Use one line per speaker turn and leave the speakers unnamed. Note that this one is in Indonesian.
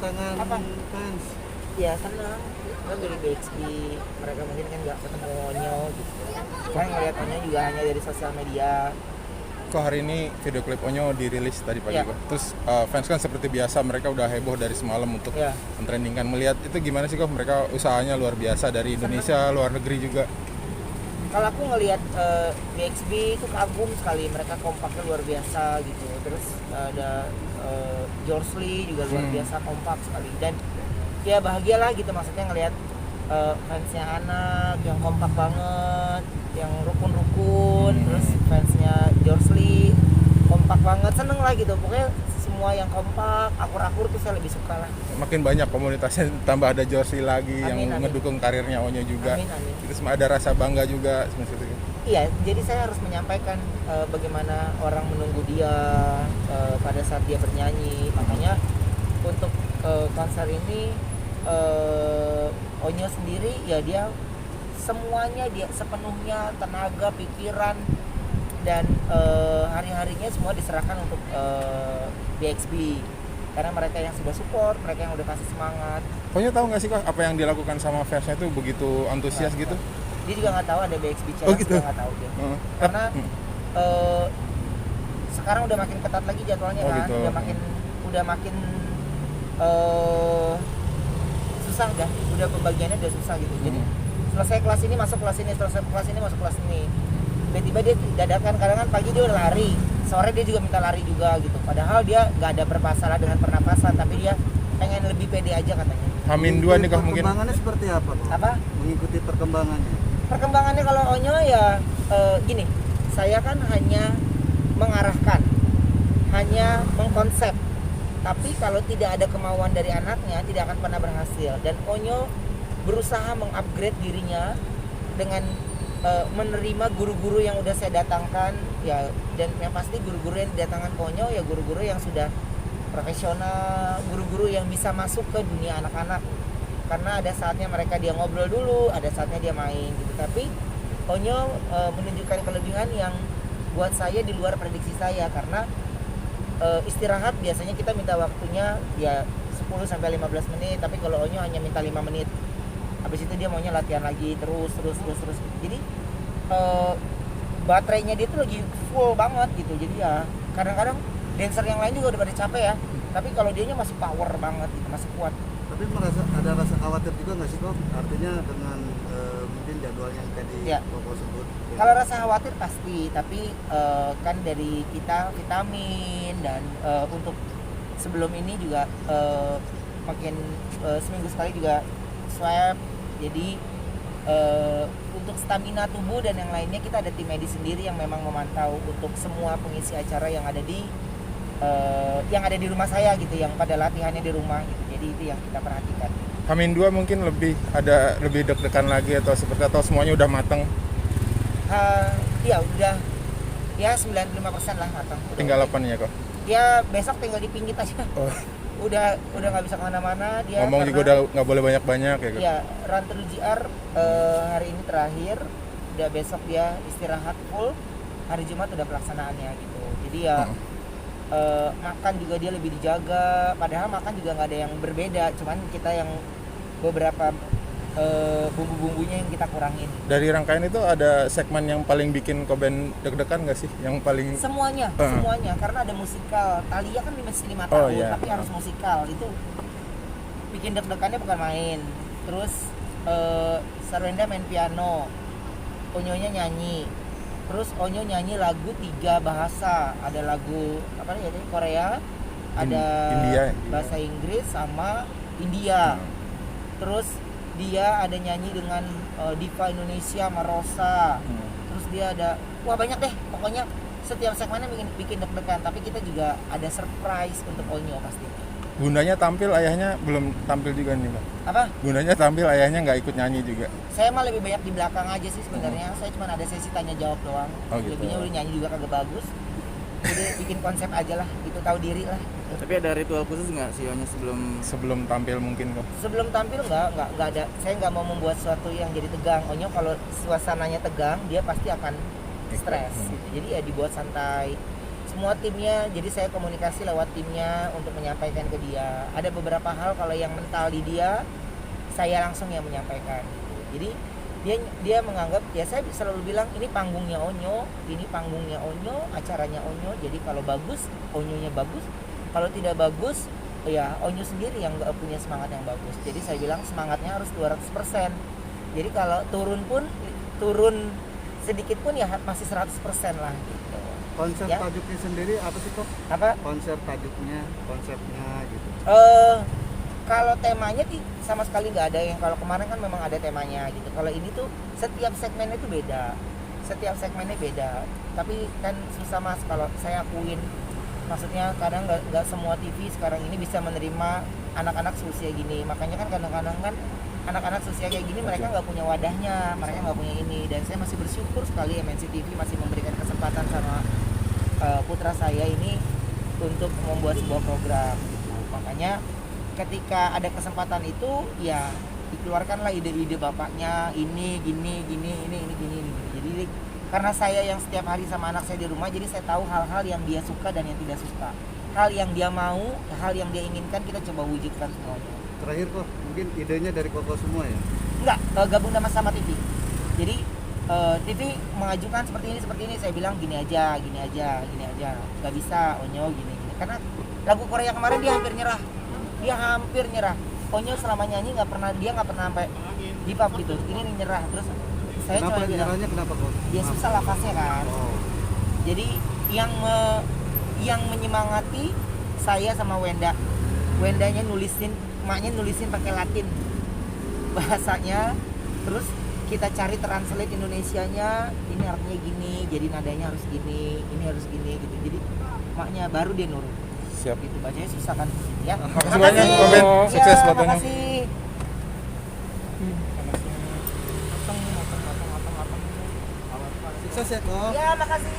kedatangan
Apa?
fans.
Ya senang kan dari BXB, mereka mungkin kan nggak ketemu Onyo gitu. Saya ngeliat Onyo juga hanya dari sosial media.
Kok hari ini video klip Onyo dirilis tadi pagi
Iya.
kok. Terus fans kan seperti biasa mereka udah heboh dari semalam untuk
Iya.
mentrendingkan. Melihat itu gimana sih kok, mereka usahanya luar biasa dari Indonesia, luar negeri juga.
Kalau aku ngelihat BXB itu kagum sekali, mereka kompaknya luar biasa gitu. Terus ada George Lee juga luar biasa kompak sekali, dan ya bahagialah gitu maksudnya ngelihat fansnya anak yang kompak banget, yang rukun-rukun. Terus fansnya George Lee kompak banget, seneng lah gitu. Pokoknya semua yang kompak, akur-akur tuh saya lebih suka lah.
Makin banyak komunitasnya, tambah ada Josie lagi
Amin,
yang
amin.
ngedukung karirnya Onyo juga.
Amin, amin.
Itu semua ada rasa bangga juga seperti itu.
Iya, jadi saya harus menyampaikan bagaimana orang menunggu dia pada saat dia bernyanyi. Makanya untuk konser ini Onyo sendiri ya dia semuanya, dia sepenuhnya tenaga, pikiran, dan hari-harinya semua diserahkan untuk BXB. Karena mereka yang sudah support, mereka yang udah kasih semangat.
Onyo tahu nggak sih kok apa yang dilakukan sama fansnya itu begitu antusias gitu?
Dia juga nggak tahu ada BXB Challenge,
Oh, gitu.
juga nggak tahu dia. Karena sekarang udah makin ketat lagi jadwalnya
Oh,
kan,
gitu.
udah makin susah dah, udah pembagiannya udah susah gitu. Jadi selesai kelas ini masuk kelas ini, selesai kelas ini masuk kelas ini. Tiba-tiba dia dadakan, kadang kan pagi dia udah lari, sore dia juga minta lari juga gitu. Padahal dia nggak ada bermasalah dengan pernapasan, tapi dia pengen lebih pede aja katanya.
Hamin 2 nih kok mungkin.
Perkembangannya seperti apa kok?
Apa?
Mengikuti perkembangannya.
Perkembangannya kalau Onyo ya gini, saya kan hanya mengarahkan, hanya mengkonsep. Tapi kalau tidak ada kemauan dari anaknya, tidak akan pernah berhasil. Dan Onyo berusaha mengupgrade dirinya dengan menerima guru-guru yang udah saya datangkan ya, dan yang pasti guru-guru yang didatangkan ke Onyo ya guru-guru yang sudah profesional, guru-guru yang bisa masuk ke dunia anak-anak. Karena ada saatnya mereka dia ngobrol dulu, ada saatnya dia main gitu. Tapi Onyo menunjukkan kelebihan yang buat saya di luar prediksi saya, karena istirahat biasanya kita minta waktunya ya 10 sampai 15 menit, tapi kalau Onyo hanya minta 5 menit. Habis itu dia maunya latihan lagi terus. Jadi baterainya dia tuh lagi full banget gitu. Jadi ya kadang-kadang dancer yang lain juga udah pada capek ya, tapi kalau dianya masih power banget gitu, masih kuat.
Tapi ada rasa khawatir juga nggak sih kok? Artinya dengan mungkin jadwal yang tadi
Ya.
Koko sebut.
Kalau rasa khawatir pasti, tapi kan dari kita vitamin dan untuk sebelum ini juga makin seminggu sekali juga swab. Jadi untuk stamina tubuh dan yang lainnya kita ada tim medis sendiri yang memang memantau untuk semua pengisi acara yang ada di rumah saya gitu, yang pada latihannya di rumah gitu. Jadi itu yang kita perhatikan.
Hamin 2 mungkin lebih deg-degan lagi atau semuanya udah mateng.
Ya udah ya 95% lah matang.
Tinggal 8 ya kok.
Ya besok tinggal dipinggit aja.
Oh.
Udah nggak bisa kemana-mana dia.
Ngomong juga udah nggak boleh banyak-banyak ya kok.
Ya Run to GR hari ini terakhir, udah besok dia istirahat full, hari Jumat udah pelaksanaannya gitu. Jadi ya makan juga dia lebih dijaga, padahal makan juga nggak ada yang berbeda, cuman kita yang beberapa bumbu-bumbunya yang kita kurangin.
Dari rangkaian itu ada segmen yang paling bikin Koben deg-degan nggak sih? Yang paling
Semuanya karena ada musikal. Talia kan masih 5
Oh,
tahun,
iya.
tapi harus musikal. Itu bikin deg-degannya bukan main. Terus Sarwenda main piano, Onyonya nyanyi. Terus Onyo nyanyi lagu 3 bahasa. Ada lagu apa ya tadi, Korea, ada
India.
bahasa Inggris sama India. Terus dia ada nyanyi dengan Diva Indonesia, Marosa. Terus dia ada, wah banyak deh. Pokoknya setiap segmennya bikin deg-degan. Tapi kita juga ada surprise untuk Onyo pasti.
Bundanya tampil, ayahnya belum tampil juga nih Pak.
Apa?
Bundanya tampil, ayahnya nggak ikut nyanyi juga.
Saya mah lebih banyak di belakang aja sih sebenarnya. Saya cuma ada sesi tanya jawab doang.
Oh, gitu.
Lebihnya udah nyanyi juga kagak bagus. Jadi bikin konsep aja lah, itu tahu diri lah.
Tapi ada ritual khusus nggak sih Onyo
Sebelum tampil mungkin kok.
Sebelum tampil nggak ada. Saya nggak mau membuat sesuatu yang jadi tegang. Onyo kalau suasananya tegang dia pasti akan stres. Gitu. Jadi ya dibuat santai. semua timnya, jadi saya komunikasi lewat timnya untuk menyampaikan ke dia. Ada beberapa hal kalau yang mental di dia, saya langsung yang menyampaikan. Jadi dia menganggap, ya saya selalu bilang ini panggungnya Onyo, ini panggungnya Onyo, acaranya Onyo. Jadi kalau bagus, Onyonya bagus. Kalau tidak bagus, ya Onyo sendiri yang nggak punya semangat yang bagus. Jadi saya bilang semangatnya harus 200%. Jadi kalau turun sedikit pun ya masih 100% lah gitu.
Konsep
Ya.
tajuknya sendiri apa sih kok?
Apa?
Konsepnya gitu.
Kalau temanya sama sekali nggak ada. Yang kalau kemarin kan memang ada temanya gitu. Kalau ini tuh setiap segmennya itu beda. Tapi kan susah mas kalau saya akuin. Maksudnya kadang nggak semua TV sekarang ini bisa menerima anak-anak seusia gini. Makanya kan kadang-kadang kan anak-anak seusia kayak gini mereka nggak punya wadahnya, mereka nggak punya ini. Dan saya masih bersyukur sekali MNC TV masih memberikan kesempatan sama putra saya ini untuk membuat sebuah program. Makanya ketika ada kesempatan itu ya dikeluarkanlah ide-ide bapaknya, ini gini. Jadi karena saya yang setiap hari sama anak saya di rumah, jadi saya tahu hal-hal yang dia suka dan yang tidak suka, hal yang dia mau, hal yang dia inginkan, kita coba wujudkan semuanya.
Terakhir kok, mungkin idenya dari Koko semua ya?
Enggak, gabung sama TV. Jadi TV mengajukan seperti ini, saya bilang gini aja, nggak bisa Onyo gini. Karena lagu Korea kemarin dia hampir nyerah. Onyo selama nyanyi nggak pernah sampai give up gitu. Ini nyerah terus. Saya
Kenapa
cuma bilang,
nyerahnya kenapa kok?
ya susah nafasnya kan.
Oh.
Jadi yang menyemangati saya sama Wendanya emaknya nulisin pakai Latin bahasanya, terus kita cari translate Indonesianya, ini artinya gini, jadi nadanya harus gini, ini harus gini gitu. Jadi emaknya baru dia nurut.
Siap.
Gitu bacanya susah kan ya.
Makasih banyak, Bang Ben. Sukses
Ya,
fotonya.
makasih.
Sukses ya kok.
Ya, makasih.